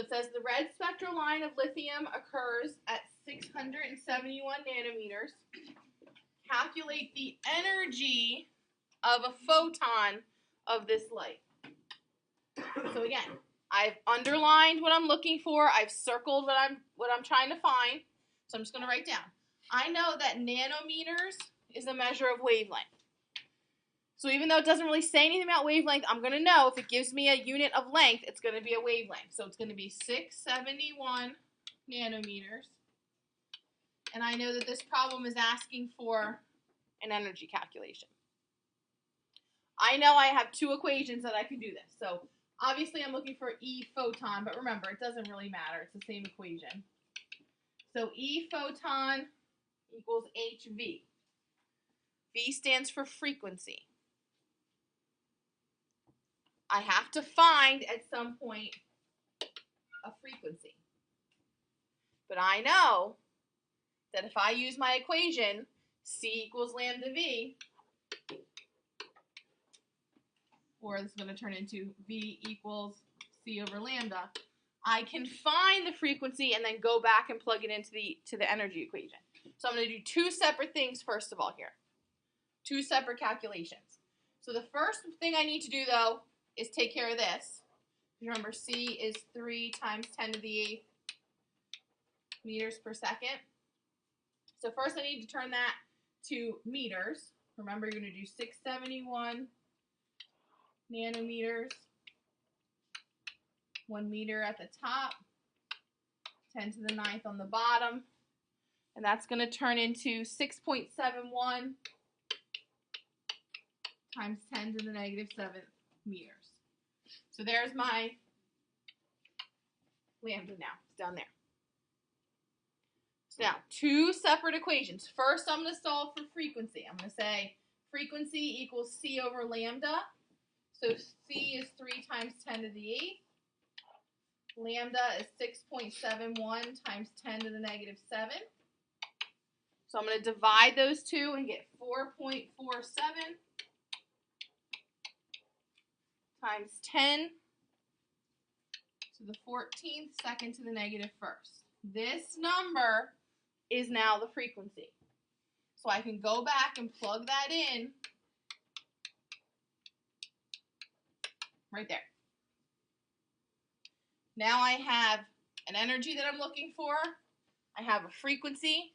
it says the red spectral line of lithium occurs at 671 nanometers. Calculate the energy of a photon of this light. So again, I've underlined what I'm looking for. I've circled what I'm trying to find. So I'm just going to write down. I know that nanometers is a measure of wavelength. So even though it doesn't really say anything about wavelength, I'm going to know if it gives me a unit of length, it's going to be a wavelength. So it's going to be 671 nanometers. And I know that this problem is asking for an energy calculation. I know I have two equations that I can do this. So obviously I'm looking for E photon, but remember, it doesn't really matter. It's the same equation. So E photon equals HV. V stands for frequency. I have to find at some point a frequency. But I know that if I use my equation, C equals lambda V, or this is going to turn into V equals C over lambda, I can find the frequency and then go back and plug it into the energy equation. So I'm going to do two separate things first of all here. Two separate calculations. So the first thing I need to do, though, is take care of this. Remember, C is 3 times 10 to the 8th meters per second. So first I need to turn that to meters. Remember, you're going to do 671 nanometers, 1 meter at the top, 10 to the 9th on the bottom, and that's going to turn into 6.71 times 10 to the negative 7th meters. So there's my lambda now. It's down there. So now, two separate equations. First, I'm going to solve for frequency. I'm going to say frequency equals C over lambda. So C is 3 times 10 to the 8th. Lambda is 6.71 times 10 to the negative 7th. So I'm going to divide those two and get 4.47 times 10 to the 14th, second to the negative 1st. This number is now the frequency. So I can go back and plug that in right there. Now I have an energy that I'm looking for. I have a frequency.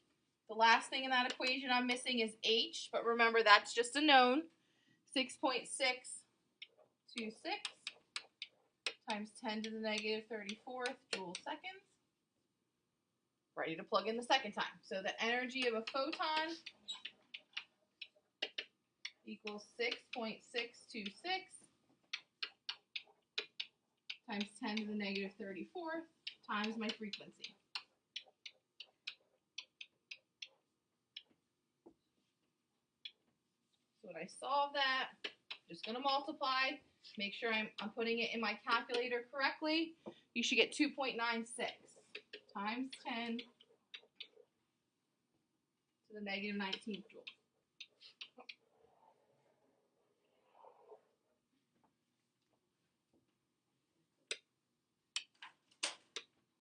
The last thing in that equation I'm missing is H, but remember that's just a known. 6.626 times 10 to the negative 34th joule seconds. Ready to plug in the second time. So the energy of a photon equals 6.626 times 10 to the negative 34th times my frequency. So when I solve that, I'm just going to multiply, make sure I'm putting it in my calculator correctly. You should get 2.96 times 10 to the negative 19th joule.